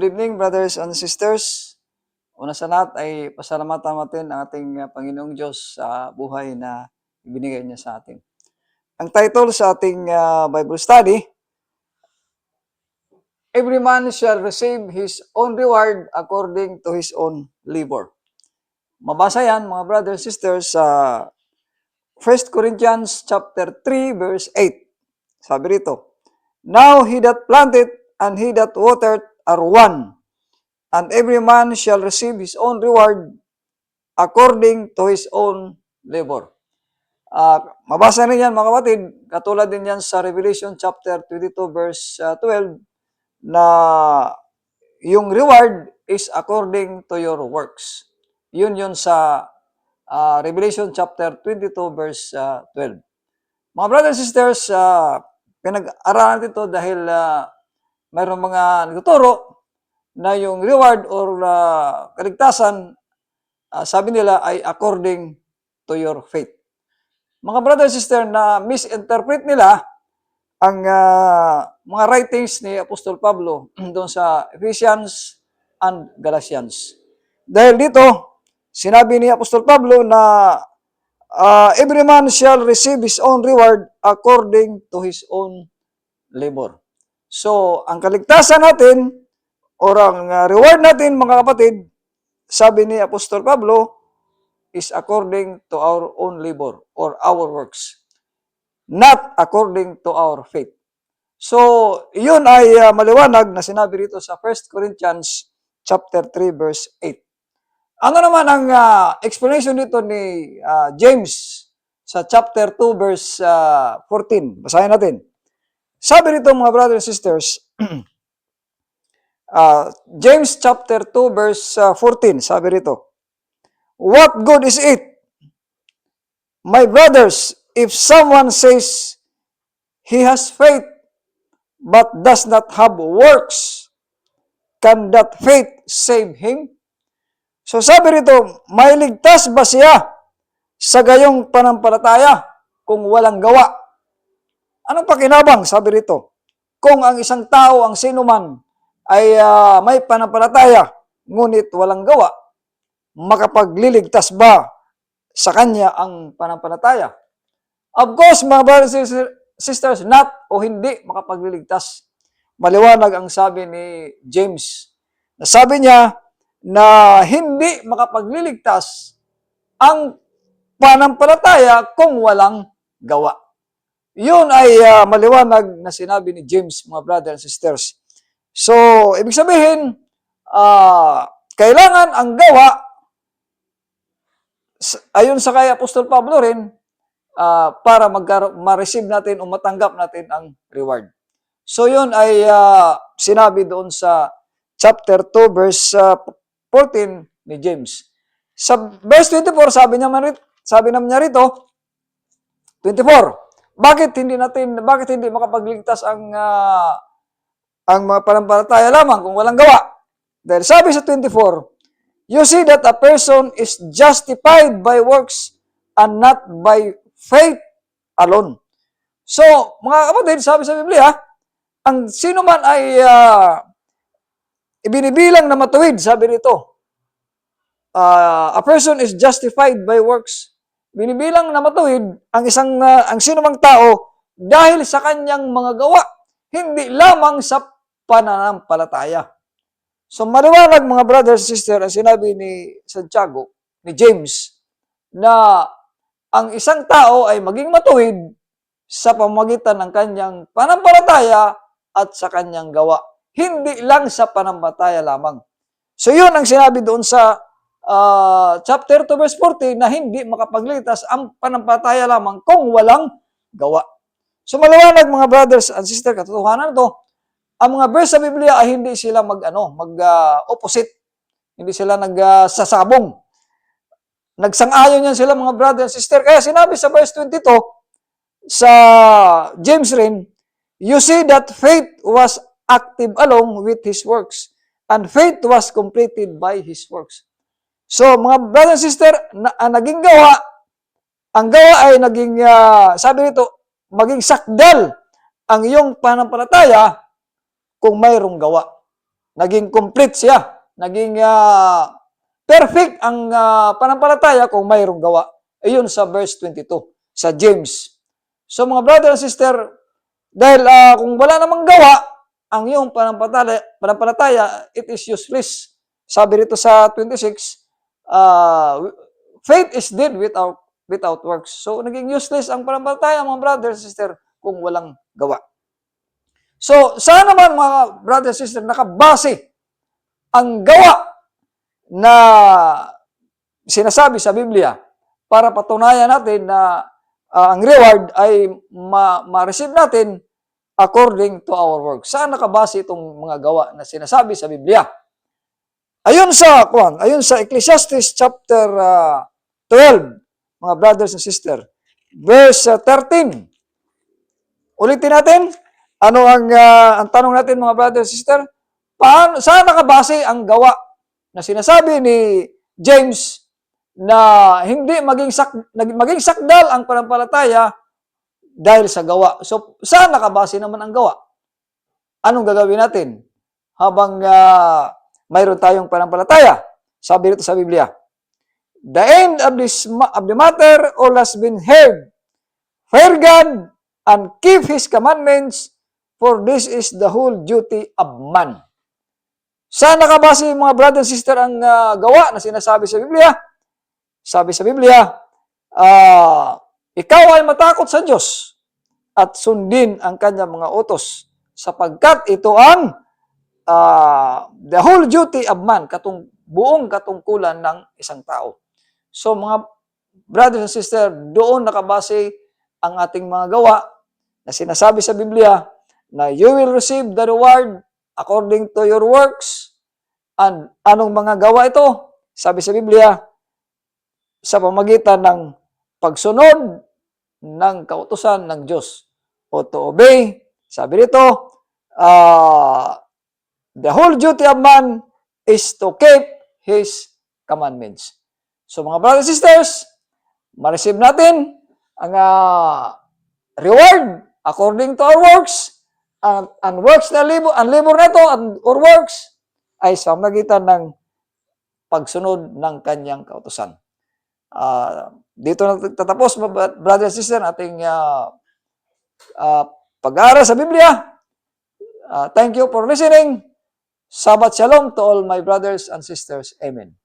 Good evening, brothers and sisters. Una sa lahat ay pasalamatan natin ang ating Panginoong Diyos sa buhay na ibinigay niya sa atin. Ang title sa ating Bible study, Every man shall receive his own reward according to his own labor. Mabasa yan, mga brothers and sisters, sa 1 Corinthians chapter 3, verse 8. Sabi rito, Now he that planted and he that watered are one, and every man shall receive his own reward according to his own labor. Mabasa rin yan mga kapatid, katulad din yan sa Revelation chapter 22 verse 12, na yung reward is according to your works. Yun sa Revelation chapter 22 verse 12. Mga brothers and sisters, pinag-aralan natin ito dahil mayroong mga nagtuturo na yung reward or kaligtasan, sabi nila ay according to your faith. Mga brother and sister, na misinterpret nila ang mga writings ni Apostol Pablo doon sa Ephesians and Galatians. Dahil dito, sinabi ni Apostol Pablo na every man shall receive his own reward according to his own labor. So, ang kaligtasan natin or ang reward natin, mga kapatid, sabi ni Apostol Pablo, is according to our own labor or our works, not according to our faith. So, yun ay maliwanag na sinabi rito sa 1 Corinthians chapter 3 verse 8. Ano naman ang explanation dito ni James sa chapter 2 verse 14? Basahin natin. Sabi rito, mga brothers and sisters, James chapter 2 verse 14, sabi rito, What good is it, my brothers, if someone says he has faith but does not have works? Can that faith save him? So sabi rito, may ligtas ba siya sa gayong panampalataya kung walang gawa? Anong pakinabang, sabi rito, kung ang isang tao, ang sinuman, ay may panampalataya, ngunit walang gawa, makapagliligtas ba sa kanya ang panampalataya? Of course, mga brothers and sisters, not o hindi makapagliligtas. Maliwanag ang sabi ni James. Sabi niya na hindi makapagliligtas ang panampalataya kung walang gawa. Yun ay maliwanag na sinabi ni James, mga brothers and sisters. So, ibig sabihin, kailangan ang gawa, ayon sa kay Apostol Pablo rin, para ma-receive natin o matanggap natin ang reward. So yun ay sinabi doon sa chapter 2 verse 14 ni James. Sa verse 24, sabi naman niya rito, 24, bakit hindi makapagligtas ang mga panampalataya lamang kung walang gawa? Dahil sabi sa 24, you see that a person is justified by works and not by faith alone. So, mga kapatid, sabi sa Biblia, ang sino man ay ibinibilang na matuwid, sabi rito, a person is justified by works. Binibilang na matuwid ang sino mang tao dahil sa kanyang mga gawa, hindi lamang sa pananampalataya. So, maliwanag, mga brothers and sisters, ang sinabi ni Santiago, ni James, na ang isang tao ay maging matuwid sa pamamagitan ng kanyang panampalataya at sa kanyang gawa. Hindi lang sa panampalataya lamang. So, yun ang sinabi doon sa chapter 2 verse 40 na hindi makapagligtas ang panampalataya lamang kung walang gawa. So, maliwanag, mga brothers and sisters, katotohanan ito, ang mga verse sa Biblia ay hindi sila mag-opposite. Hindi sila nagsasabong. Nagsang-ayon yan sila, mga brother and sister. Kaya sinabi sa verse 22, sa James rin, you see that faith was active along with his works, and faith was completed by his works. So, mga brother and sister, naging gawa, ang gawa ay naging, sabi nito, maging sakdal ang iyong panampalataya kung mayroong gawa. naging complete siya, naging perfect ang pananampalataya kung mayroong gawa. Ayun sa verse 22, sa James. So mga brother and sister, dahil kung wala namang gawa, ang iyong pananampalataya, it is useless. Sabi rito sa 26, faith is dead without works. So naging useless ang pananampalataya, mga brother and sister, kung walang gawa. So, saan naman mga brother and sister nakabase ang gawa na sinasabi sa Biblia para patunayan natin na ang reward ay ma-receive natin according to our work. Saan nakabase itong mga gawa na sinasabi sa Biblia? Ayon sa Ecclesiastes chapter 12, mga brothers and sister, verse 13. Ulitin natin, ano ang tanong natin mga brothers and sister? Saan nakabase ang gawa na sinasabi ni James na hindi maging sakdal ang pananampalataya dahil sa gawa? So, saan nakabase naman ang gawa? Anong gagawin natin habang mayroon tayong pananampalataya? Sabi rito sa Biblia, the end of the matter all has been heard. Fear God and keep His commandments, for this is the whole duty of man. Saan nakabase mga brother and sister ang gawa na sinasabi sa Biblia? Sabi sa Biblia, ikaw ay matakot sa Diyos at sundin ang kanyang mga utos, sapagkat ito ang the whole duty of man, buong katungkulan ng isang tao. So mga brothers and sister, doon nakabase ang ating mga gawa na sinasabi sa Biblia na you will receive the reward according to your works. And anong mga gawa ito? Sabi sa Biblia, sa pamagitan ng pagsunod ng kautusan ng Diyos o to obey. Sabi rito, the whole duty of man is to keep His commandments. So mga brothers and sisters, ma-receive natin ang reward according to our works, and works na labor na ito, or works, ay sa magitan ng pagsunod ng kanyang kautusan. Dito na tatapos, brothers and sisters, ating pag-aaral sa Biblia. Thank you for listening. Shabbat Shalom to all my brothers and sisters. Amen.